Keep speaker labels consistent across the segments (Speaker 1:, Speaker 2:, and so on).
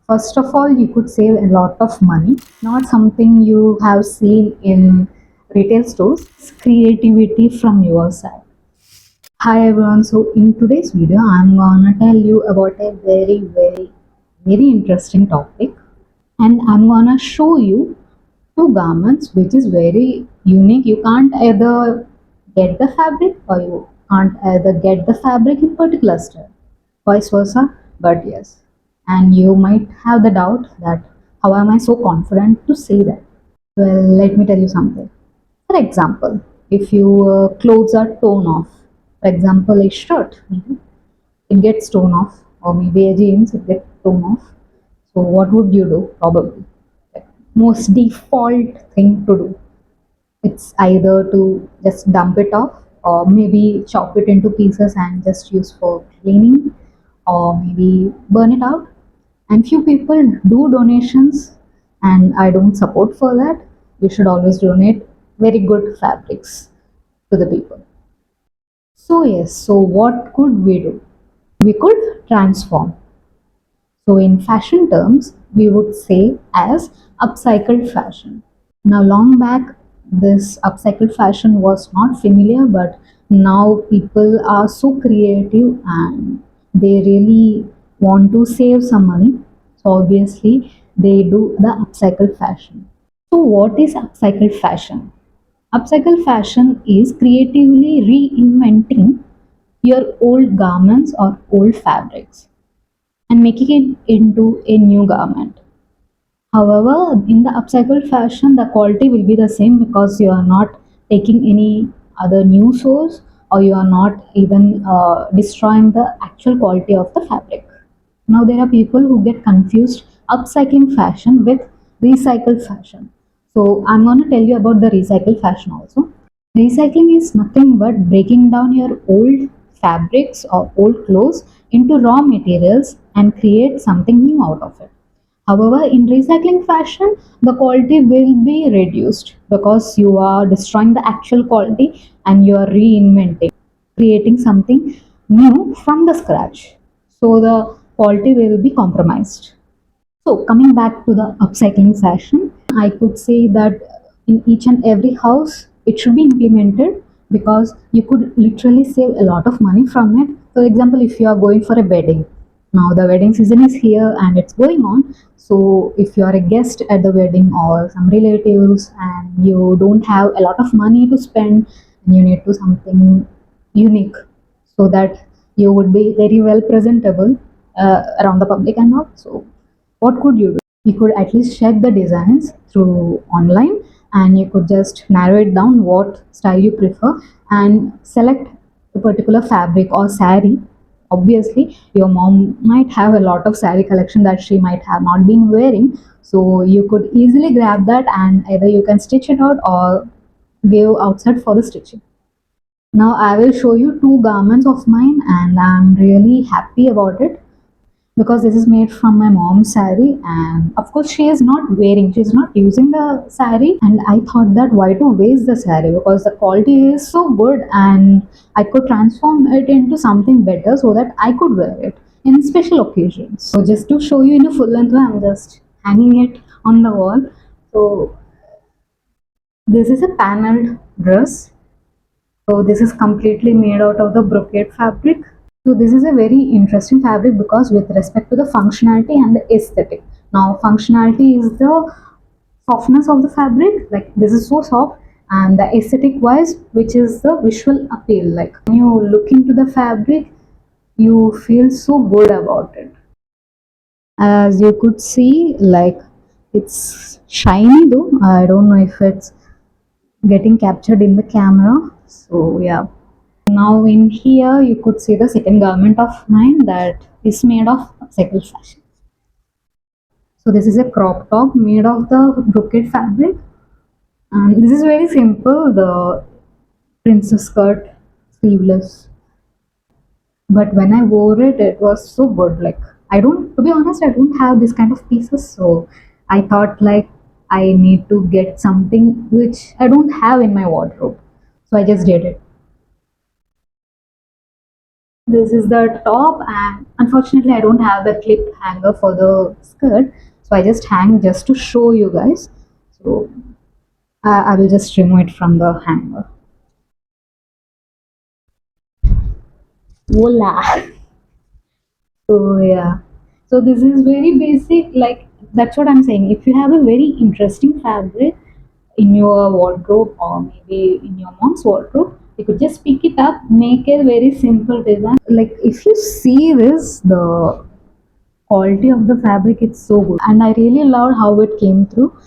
Speaker 1: First of all, you could save a lot of money, not something you have seen in retail stores. It's creativity from your side. Hi everyone, so in today's video, I'm gonna tell you about a very interesting topic, and I'm gonna show you two garments which is very unique. You can't either get the fabric or you can't either get the fabric in particular style, vice versa. But yes, and you might have the doubt that how am I so confident to say that? Well, let me tell you something. For example, if your clothes are torn off, for example, a shirt, it gets torn off, or maybe a jeans, it gets torn off. So, what would you do? Probably, like, most default thing to do. It's either to just dump it off, or maybe chop it into pieces and just use for cleaning, or maybe burn it out. And few people do donations, and I don't support for that. You should always donate very good fabrics to the people. So yes, so what could we do? We could transform. So in fashion terms, we would say as upcycled fashion. Now, long back, this upcycled fashion was not familiar, but now people are so creative and they really want to save some money. So, obviously, they do the upcycled fashion. So, what is upcycled fashion? Upcycled fashion is creatively reinventing your old garments or old fabrics and making it into a new garment. However, in the upcycled fashion, the quality will be the same because you are not taking any other new source, or you are not even destroying the actual quality of the fabric. Now, there are people who get confused upcycling fashion with recycled fashion. So, I'm going to tell you about the recycled fashion also. Recycling is nothing but breaking down your old fabrics or old clothes into raw materials and create something new out of it. However, in recycling fashion, the quality will be reduced because you are destroying the actual quality and you are reinventing, creating something new from the scratch. So the quality will be compromised. So coming back to the upcycling fashion, I could say that in each and every house it should be implemented because you could literally save a lot of money from it. For example, if you are going for a wedding, now the wedding season is here and it's going on. So if you are a guest at the wedding or some relatives and you don't have a lot of money to spend and you need to something unique so that you would be very well presentable around the public and all. So what could you do? You could at least check the designs through online and you could just narrow it down what style you prefer and select a particular fabric or sari. Obviously, your mom might have a lot of sari collection that she might have not been wearing. So you could easily grab that and either you can stitch it out or give outside for the stitching. Now I will show you two garments of mine and I'm really happy about it because this is made from my mom's sari, and of course she is not wearing, she is not using the sari, and I thought that why to waste the sari because the quality is so good and I could transform it into something better so that I could wear it in special occasions. So just to show you in a full length way, I'm just hanging it on the wall. So this is a paneled dress. So this is completely made out of the brocade fabric. So this is a very interesting fabric because with respect to the functionality and the aesthetic. Now functionality is the softness of the fabric, like this is so soft, and the aesthetic wise, which is the visual appeal. Like when you look into the fabric, you feel so good about it. As you could see, like it's shiny though. I don't know if it's getting captured in the camera. So yeah. Now in here you could see the second garment of mine that is made of upcycled fashion. So this is a crop top made of the brocade fabric, and this is very simple. The princess skirt, sleeveless. But when I wore it, it was so good. Like I don't, to be honest, I don't have this kind of pieces. So I thought like I need to get something which I don't have in my wardrobe. So I just did it. This is the top, and unfortunately I don't have the clip hanger for the skirt, so I just hang just to show you guys. So I will just remove it from the hanger. Voila. So yeah, so this is very basic, like that's what I'm saying. If you have a very interesting fabric in your wardrobe or maybe in your mom's wardrobe, you could just pick it up, make a very simple design. Like if you see this, the quality of the fabric, it's so good, and I really loved how it came through.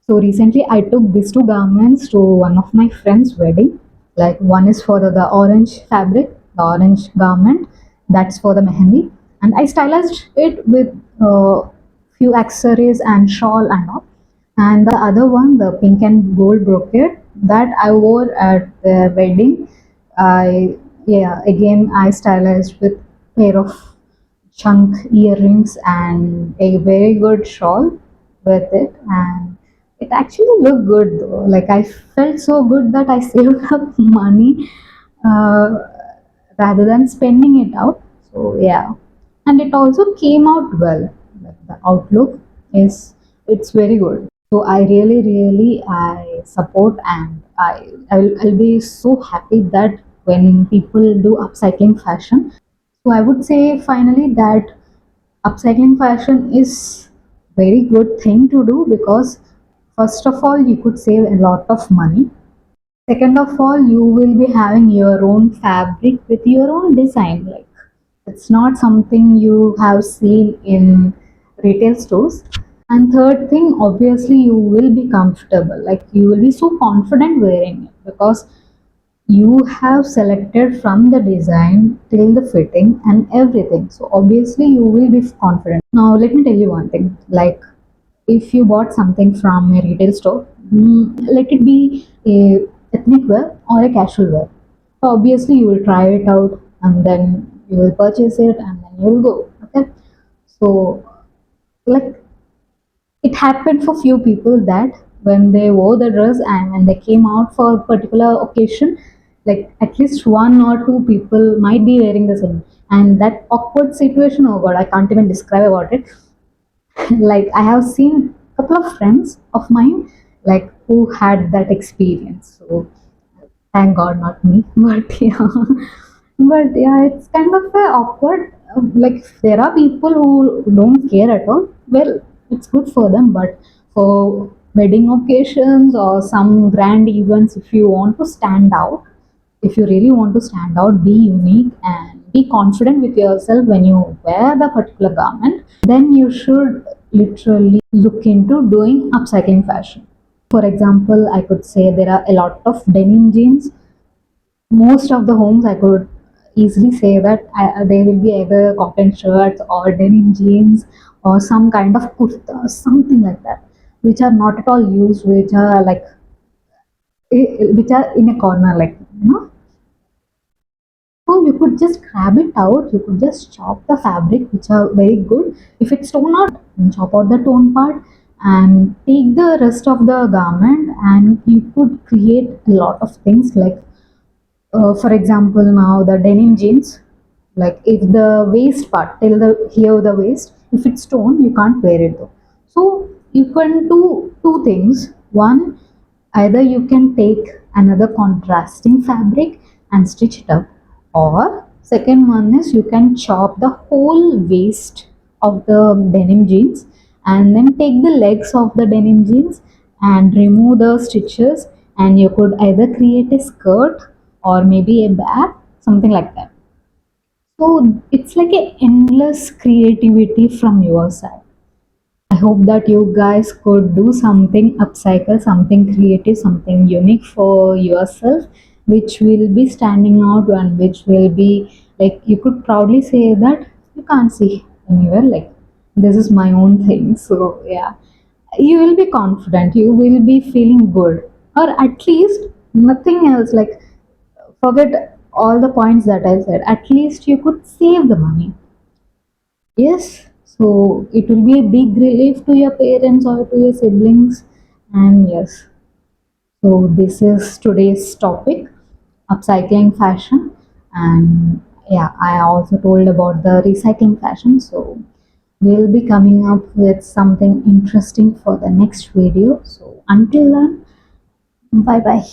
Speaker 1: So recently I took these two garments to one of my friend's wedding. Like one is for the orange fabric, the orange garment, that's for the mehendi, and I stylized it with few accessories and shawl and all. And the other one, the pink and gold brocade, that I wore at the wedding. I Yeah, again I stylized with pair of chunk earrings and a very good shawl with it, and it actually looked good though. Like I felt so good that I saved up money uh, rather than spending it out. So yeah, and it also came out well. Like the outlook is, it's very good. So I really I support, and I'll be so happy that when people do upcycling fashion. So I would say finally that upcycling fashion is very good thing to do, because first of all you could save a lot of money. Second of all, you will be having your own fabric with your own design. Like it's not something you have seen in retail stores. And third thing, obviously you will be comfortable. Like you will be so confident wearing it, because you have selected from the design till the fitting and everything, so obviously you will be confident. Now let me tell you one thing, like if you bought something from a retail store, let it be a ethnic wear or a casual wear, so obviously you will try it out and then you will purchase it and then you will go. Okay, so like it happened for few people that when they wore the dress and when they came out for a particular occasion, like at least one or two people might be wearing the same, and that awkward situation, oh god, I can't even describe about it. Like I have seen a couple of friends of mine like who had that experience. So thank God, not me. But yeah, but yeah, it's kind of awkward. Like there are people who don't care at all. Well, it's good for them, but for wedding occasions or some grand events, if you want to stand out, if you really want to stand out, be unique and be confident with yourself when you wear the particular garment, then you should literally look into doing upcycling fashion. For example, I could say there are a lot of denim jeans. Most of the homes I could easily say that they will be either cotton shirts or denim jeans or some kind of kurta, something like that, which are not at all used, which are like which are in a corner, like so you could just grab it out, you could just chop the fabric, which are very good. If it's torn out, chop out the torn part and take the rest of the garment, and you could create a lot of things like for example, now the denim jeans, like if the waist part till the here the waist, if it's torn, you can't wear it though. So you can do two things. One, either you can take another contrasting fabric and stitch it up, or second one is you can chop the whole waist of the denim jeans and then take the legs of the denim jeans and remove the stitches, and you could either create a skirt or maybe a bag, something like that. So it's like a endless creativity from your side. I hope that you guys could do something upcycle, something creative, something unique for yourself, which will be standing out and which will be like you could proudly say that you can't see anywhere. Like this is my own thing. So yeah, you will be confident, you will be feeling good, or at least nothing else. Like forget all the points that I said. At least you could save the money. Yes, so it will be a big relief to your parents or to your siblings. And yes, so this is today's topic, upcycling fashion. And Yeah, I also told about the recycling fashion. So we'll be coming up with something interesting for the next video. So until then, bye bye.